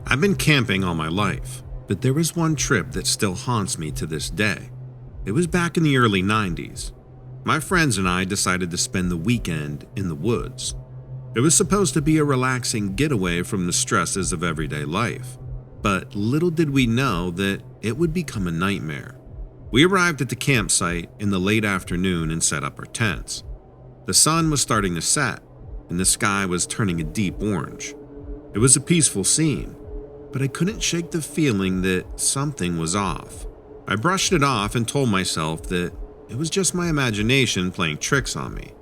I've been camping all my life, but there was one trip that still haunts me to this day. It was back in the early 90s. My friends and I decided to spend the weekend in the woods. It was supposed to be a relaxing getaway from the stresses of everyday life, but little did we know that it would become a nightmare. We arrived at the campsite in the late afternoon and set up our tents. The sun was starting to set, and the sky was turning a deep orange. It was a peaceful scene, but I couldn't shake the feeling that something was off. I brushed it off and told myself that it was just my imagination playing tricks on me.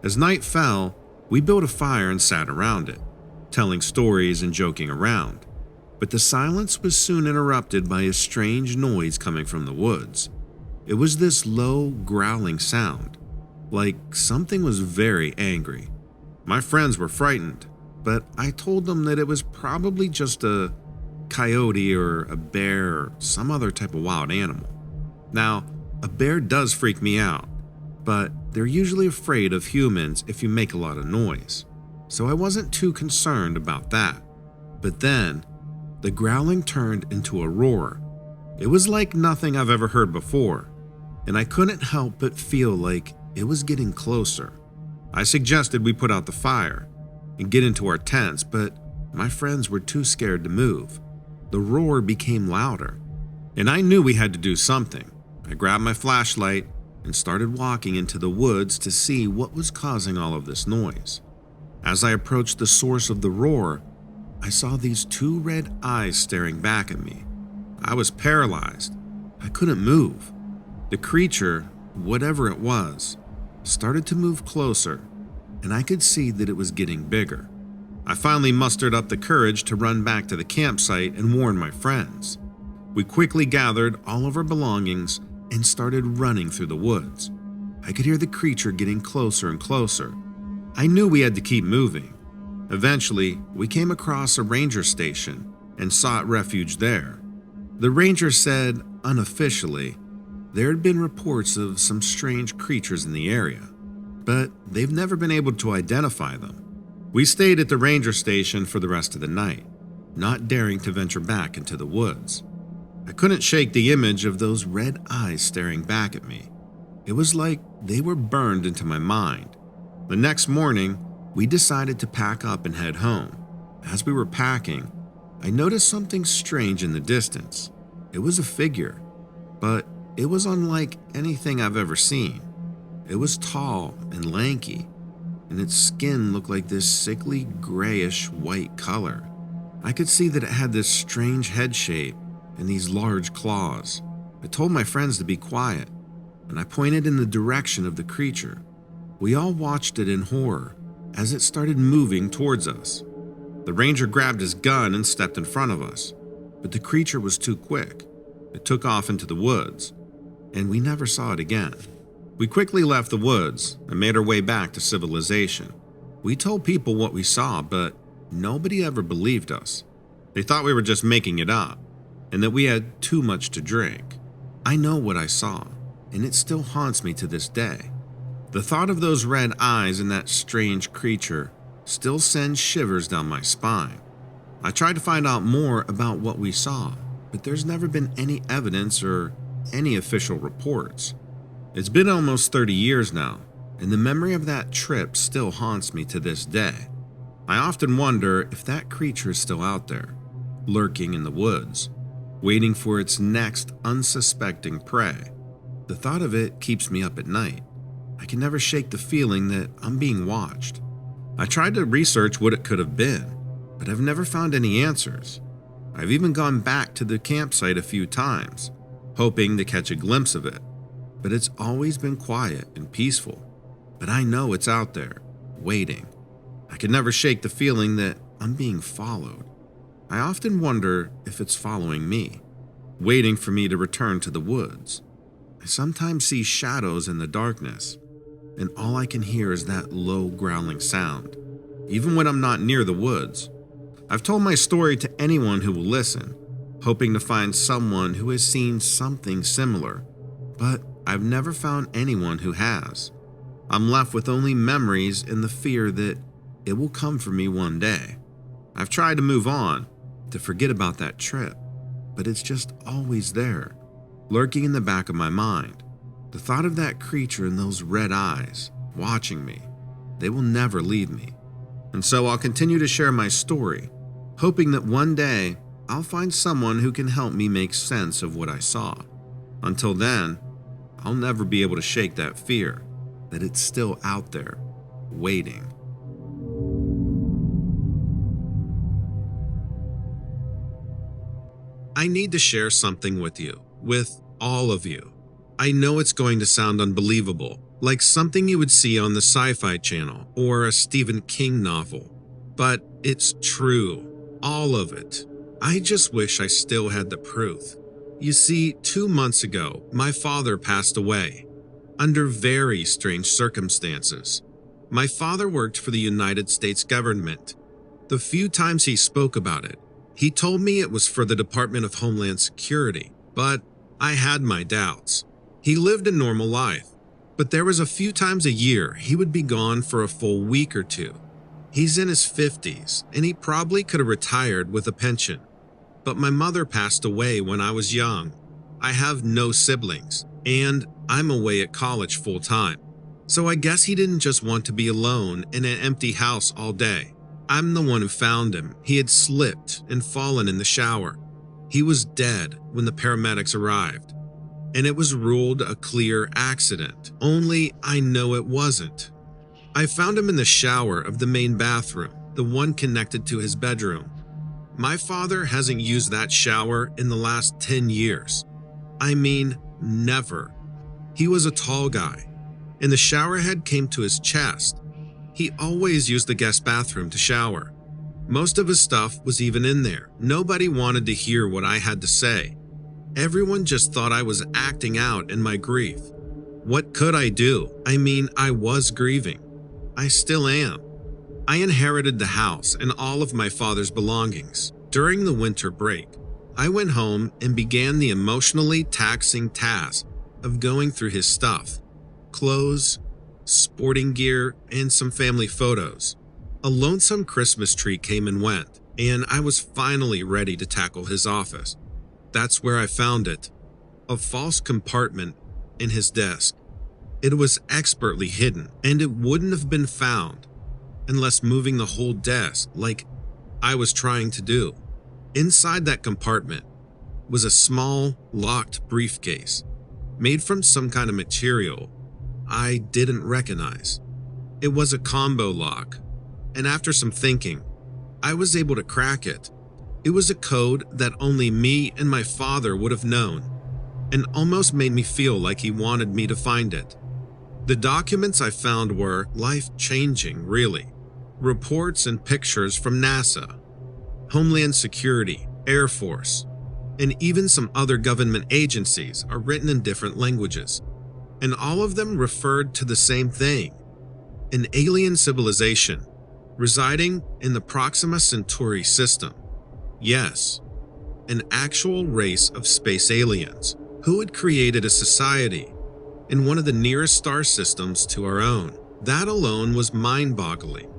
As night fell, we built a fire and sat around it, telling stories and joking around. But the silence was soon interrupted by a strange noise coming from the woods. It was this low, growling sound, like something was very angry. My friends were frightened, but I told them that it was probably just a coyote or a bear or some other type of wild animal. Now, a bear does freak me out, but they're usually afraid of humans if you make a lot of noise, so I wasn't too concerned about that. But then, the growling turned into a roar. It was like nothing I've ever heard before, and I couldn't help but feel like it was getting closer. I suggested we put out the fire and get into our tents, but my friends were too scared to move. The roar became louder, and I knew we had to do something. I grabbed my flashlight and started walking into the woods to see what was causing all of this noise. As I approached the source of the roar, I saw these two red eyes staring back at me. I was paralyzed. I couldn't move. The creature, whatever it was, started to move closer, and I could see that it was getting bigger. I finally mustered up the courage to run back to the campsite and warn my friends. We quickly gathered all of our belongings and started running through the woods. I could hear the creature getting closer and closer. I knew we had to keep moving. Eventually, we came across a ranger station and sought refuge there. The ranger said, unofficially, there had been reports of some strange creatures in the area, but they've never been able to identify them. We stayed at the ranger station for the rest of the night, not daring to venture back into the woods. I couldn't shake the image of those red eyes staring back at me. It was like they were burned into my mind. The next morning, we decided to pack up and head home. As we were packing, I noticed something strange in the distance. It was a figure, but it was unlike anything I've ever seen. It was tall and lanky, and its skin looked like this sickly grayish white color. I could see that it had this strange head shape and these large claws. I told my friends to be quiet, and I pointed in the direction of the creature. We all watched it in horror as it started moving towards us. The ranger grabbed his gun and stepped in front of us, but the creature was too quick. It took off into the woods, and we never saw it again. We quickly left the woods and made our way back to civilization. We told people what we saw, but nobody ever believed us. They thought we were just making it up, and that we had too much to drink. I know what I saw, and it still haunts me to this day. The thought of those red eyes and that strange creature still sends shivers down my spine. I tried to find out more about what we saw, but there's never been any evidence or any official reports. It's been almost 30 years now, and the memory of that trip still haunts me to this day. I often wonder if that creature is still out there, lurking in the woods, waiting for its next unsuspecting prey. The thought of it keeps me up at night. I can never shake the feeling that I'm being watched. I tried to research what it could have been, but I've never found any answers. I've even gone back to the campsite a few times, hoping to catch a glimpse of it, but it's always been quiet and peaceful. But I know it's out there, waiting. I can never shake the feeling that I'm being followed. I often wonder if it's following me, waiting for me to return to the woods. I sometimes see shadows in the darkness, and all I can hear is that low growling sound, even when I'm not near the woods. I've told my story to anyone who will listen, hoping to find someone who has seen something similar, but I've never found anyone who has. I'm left with only memories and the fear that it will come for me one day. I've tried to move on, to forget about that trip, but it's just always there, lurking in the back of my mind. The thought of that creature and those red eyes watching me, they will never leave me. And so I'll continue to share my story, hoping that one day I'll find someone who can help me make sense of what I saw. Until then, I'll never be able to shake that fear that it's still out there, waiting. I need to share something with you, with all of you. I know it's going to sound unbelievable, like something you would see on the Sci-Fi Channel or a Stephen King novel, but it's true, all of it. I just wish I still had the proof. You see, 2 months ago, my father passed away, under very strange circumstances. My father worked for the United States government. The few times he spoke about it, he told me it was for the Department of Homeland Security, but I had my doubts. He lived a normal life, but there was a few times a year he would be gone for a full week or two. He's in his 50s, and he probably could have retired with a pension. But my mother passed away when I was young. I have no siblings, and I'm away at college full time. So I guess he didn't just want to be alone in an empty house all day. I'm the one who found him. He had slipped and fallen in the shower. He was dead when the paramedics arrived, and it was ruled a clear accident, only I know it wasn't. I found him in the shower of the main bathroom, the one connected to his bedroom. My father hasn't used that shower in the last 10 years. I mean, never. He was a tall guy, and the shower head came to his chest. He always used the guest bathroom to shower. Most of his stuff was even in there. Nobody wanted to hear what I had to say. Everyone just thought I was acting out in my grief. What could I do? I mean, I was grieving. I still am. I inherited the house and all of my father's belongings. During the winter break, I went home and began the emotionally taxing task of going through his stuff. Clothes, sporting gear, and some family photos. A lonesome Christmas tree came and went, and I was finally ready to tackle his office. That's where I found it. A false compartment in his desk. It was expertly hidden, and it wouldn't have been found unless moving the whole desk like I was trying to do. Inside that compartment was a small, locked briefcase made from some kind of material I didn't recognize. It was a combo lock, and after some thinking, I was able to crack it. It was a code that only me and my father would have known, and almost made me feel like he wanted me to find it. The documents I found were life-changing, really. Reports and pictures from NASA, Homeland Security, Air Force, and even some other government agencies are written in different languages. And all of them referred to the same thing, an alien civilization residing in the Proxima Centauri system. Yes, an actual race of space aliens who had created a society in one of the nearest star systems to our own. That alone was mind-boggling.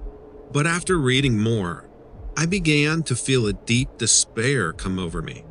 But after reading more, I began to feel a deep despair come over me.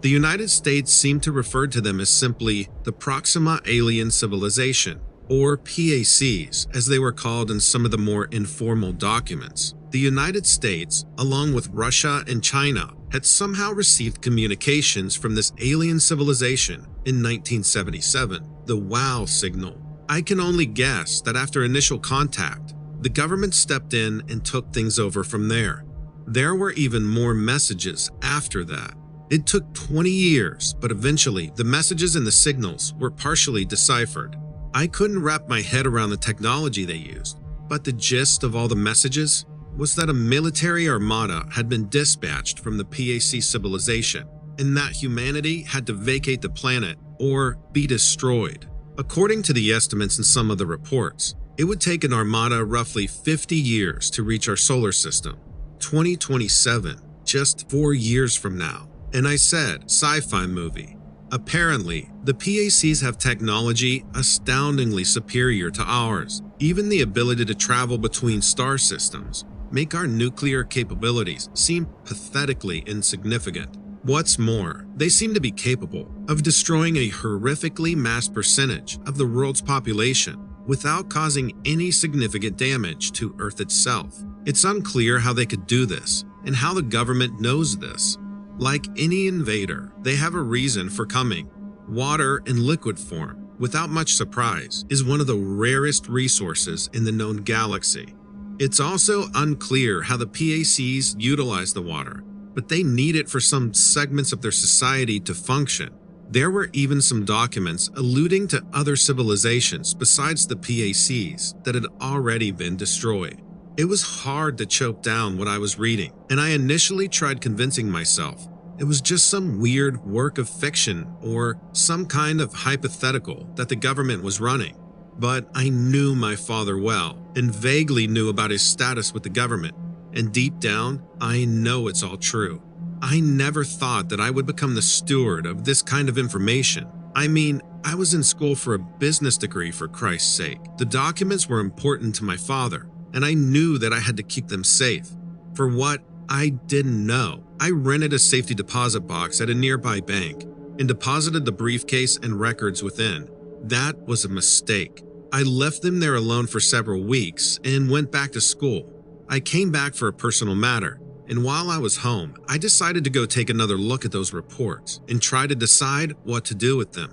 The United States seemed to refer to them as simply the Proxima Alien Civilization, or PACs, as they were called in some of the more informal documents. The United States, along with Russia and China, had somehow received communications from this alien civilization in 1977, the WOW signal. I can only guess that after initial contact, the government stepped in and took things over from there. There were even more messages after that. It took 20 years, but eventually the messages and the signals were partially deciphered. I couldn't wrap my head around the technology they used, but the gist of all the messages was that a military armada had been dispatched from the PAC civilization, and that humanity had to vacate the planet or be destroyed. According to the estimates in some of the reports, it would take an armada roughly 50 years to reach our solar system. 2027, just 4 years from now. And I said, sci-fi movie. Apparently, the PACs have technology astoundingly superior to ours, even the ability to travel between star systems. make our nuclear capabilities seem pathetically insignificant. What's more, they seem to be capable of destroying a horrifically mass percentage of the world's population without causing any significant damage to Earth itself. It's unclear how they could do this and how the government knows this. Like any invader, they have a reason for coming. Water in liquid form, without much surprise, is one of the rarest resources in the known galaxy. It's also unclear how the PACs utilize the water, but they need it for some segments of their society to function. There were even some documents alluding to other civilizations besides the PACs that had already been destroyed. It was hard to choke down what I was reading, and I initially tried convincing myself it was just some weird work of fiction or some kind of hypothetical that the government was running. But I knew my father well and vaguely knew about his status with the government, and deep down, I know it's all true. I never thought that I would become the steward of this kind of information. I mean, I was in school for a business degree, for Christ's sake. The documents were important to my father, and I knew that I had to keep them safe. For what I didn't know, I rented a safety deposit box at a nearby bank and deposited the briefcase and records within. That was a mistake. I left them there alone for several weeks and went back to school. I came back for a personal matter, and while I was home, I decided to go take another look at those reports and try to decide what to do with them.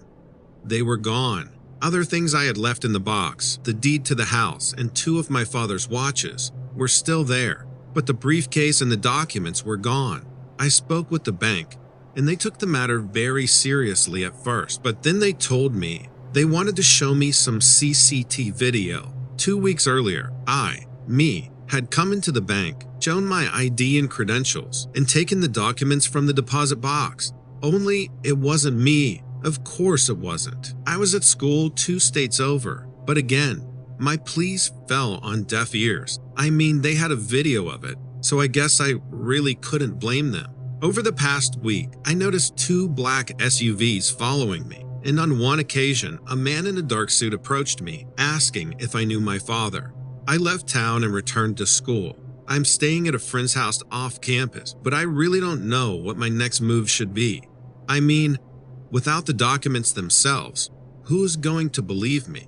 They were gone. Other things I had left in the box, the deed to the house, and 2 of my father's watches were still there, but the briefcase and the documents were gone. I spoke with the bank, and they took the matter very seriously at first, but then they told me they wanted to show me some CCTV video. 2 weeks earlier, me, had come into the bank, shown my ID and credentials, and taken the documents from the deposit box. Only it wasn't me. Of course it wasn't. I was at school 2 states over. But again, my pleas fell on deaf ears. I mean, they had a video of it, so I guess I really couldn't blame them. Over the past week, I noticed 2 black SUVs following me, and on one occasion, a man in a dark suit approached me, asking if I knew my father. I left town and returned to school. I'm staying at a friend's house off campus, but I really don't know what my next move should be. I mean, without the documents themselves, who's going to believe me?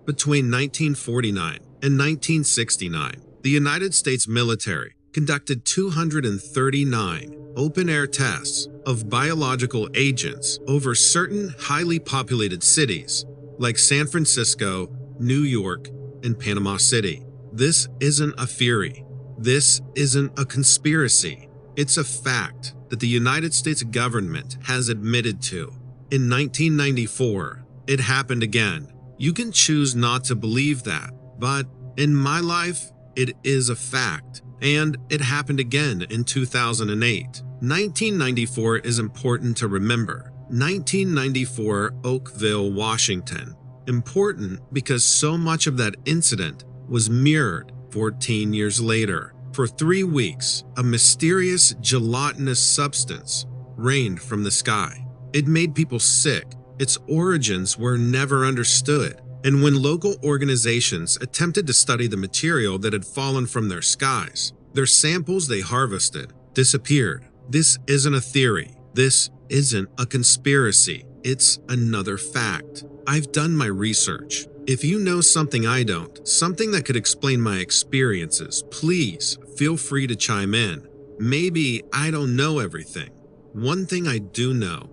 Between 1949 and 1969, the United States military conducted 239 open-air tests of biological agents over certain highly populated cities like San Francisco, New York, and Panama City. This isn't a theory. This isn't a conspiracy. It's a fact that the United States government has admitted to. In 1994, it happened again. You can choose not to believe that, but in my life, it is a fact. And it happened again in 2008. 1994 is important to remember. 1994, Oakville, Washington. Important because so much of that incident was mirrored 14 years later. For 3 weeks, a mysterious gelatinous substance rained from the sky. It made people sick. Its origins were never understood. And when local organizations attempted to study the material that had fallen from their skies, their samples they harvested disappeared. This isn't a theory. This isn't a conspiracy. It's another fact. I've done my research. If you know something I don't, something that could explain my experiences, please feel free to chime in. Maybe I don't know everything. One thing I do know,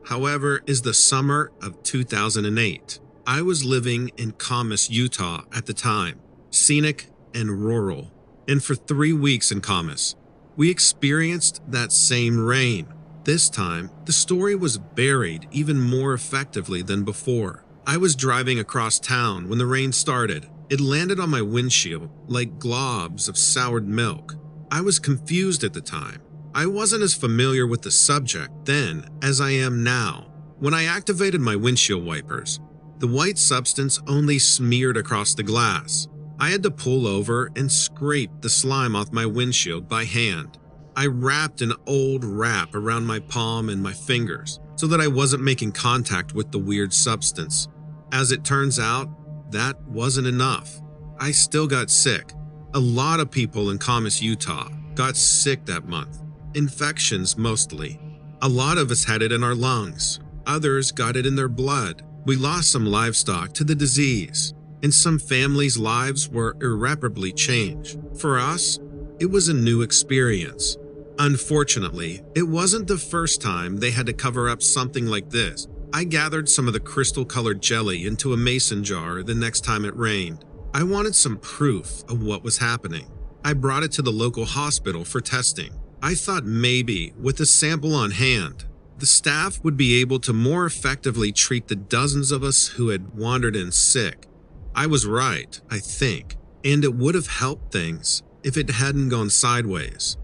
however, is the summer of 2008. I was living in Camas, Utah at the time, scenic and rural. And for 3 weeks in Camas, we experienced that same rain. This time, the story was buried even more effectively than before. I was driving across town when the rain started. It landed on my windshield like globs of soured milk. I was confused at the time. I wasn't as familiar with the subject then as I am now. When I activated my windshield wipers, the white substance only smeared across the glass. I had to pull over and scrape the slime off my windshield by hand. I wrapped an old wrap around my palm and my fingers so that I wasn't making contact with the weird substance. As it turns out, that wasn't enough. I still got sick. A lot of people in Camas, Utah got sick that month. Infections mostly. A lot of us had it in our lungs. Others got it in their blood. We lost some livestock to the disease, and some families' lives were irreparably changed. For us, it was a new experience. Unfortunately, it wasn't the first time they had to cover up something like this. I gathered some of the crystal-colored jelly into a mason jar the next time it rained. I wanted some proof of what was happening. I brought it to the local hospital for testing. I thought maybe, with a sample on hand, the staff would be able to more effectively treat the dozens of us who had wandered in sick. I was right, I think, and it would have helped things if it hadn't gone sideways.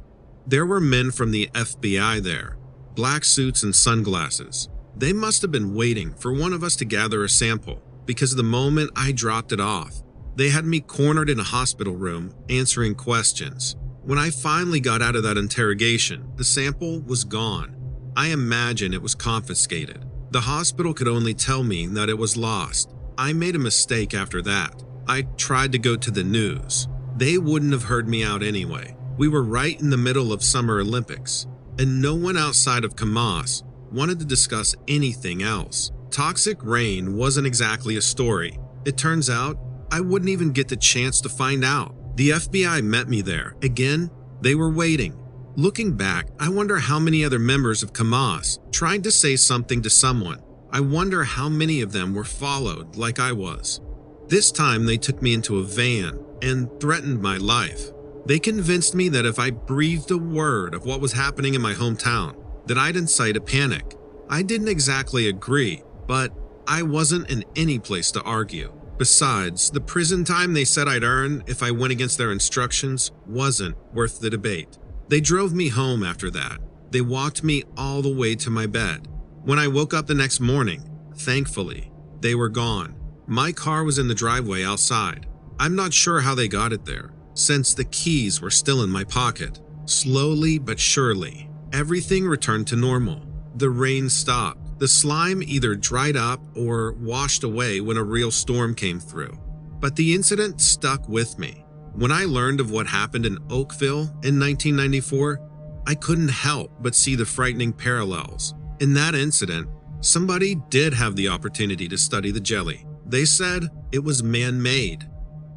There were men from the FBI there, black suits and sunglasses. They must have been waiting for one of us to gather a sample, because the moment I dropped it off, they had me cornered in a hospital room answering questions. When I finally got out of that interrogation, the sample was gone. I imagine it was confiscated. The hospital could only tell me that it was lost. I made a mistake after that. I tried to go to the news. They wouldn't have heard me out anyway. We were right in the middle of Summer Olympics, and no one outside of Camas wanted to discuss anything else. Toxic rain wasn't exactly a story. It turns out I wouldn't even get the chance to find out. The FBI met me there. Again, they were waiting. Looking back, I wonder how many other members of Camas tried to say something to someone. I wonder how many of them were followed like I was. This time they took me into a van and threatened my life. They convinced me that if I breathed a word of what was happening in my hometown, that I'd incite a panic. I didn't exactly agree, but I wasn't in any place to argue. Besides, the prison time they said I'd earn if I went against their instructions wasn't worth the debate. They drove me home after that. They walked me all the way to my bed. When I woke up the next morning, thankfully, they were gone. My car was in the driveway outside. I'm not sure how they got it there, since the keys were still in my pocket. Slowly but surely, everything returned to normal. The rain stopped. The slime either dried up or washed away when a real storm came through. But the incident stuck with me. When I learned of what happened in Oakville in 1994, I couldn't help but see the frightening parallels. In that incident, somebody did have the opportunity to study the jelly. They said it was man-made.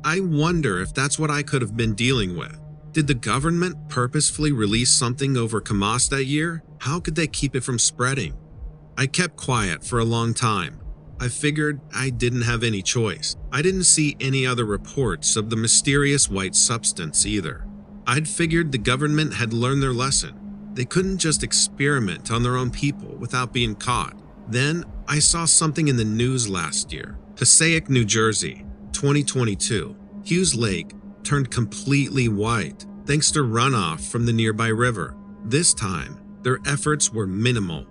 I wonder if that's what I could have been dealing with. Did the government purposefully release something over Camas that year? How could they keep it from spreading? I kept quiet for a long time. I figured I didn't have any choice. I didn't see any other reports of the mysterious white substance either. I'd figured the government had learned their lesson. They couldn't just experiment on their own people without being caught. Then I saw something in the news last year. Passaic, New Jersey, 2022. Hughes Lake turned completely white thanks to runoff from the nearby river. This time, their efforts were minimal.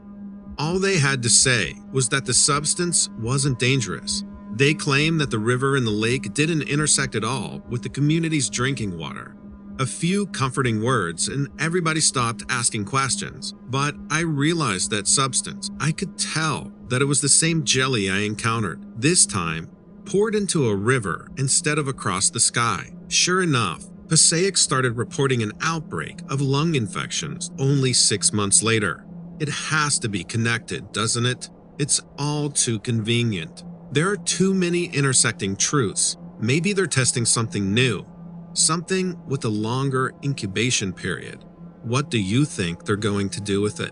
All they had to say was that the substance wasn't dangerous. They claimed that the river and the lake didn't intersect at all with the community's drinking water. A few comforting words and everybody stopped asking questions. But I realized that substance. I could tell that it was the same jelly I encountered, this time poured into a river instead of across the sky. Sure enough, Passaic started reporting an outbreak of lung infections only 6 months later. It has to be connected, doesn't it? It's all too convenient. There are too many intersecting truths. Maybe they're testing something new, something with a longer incubation period. What do you think they're going to do with it?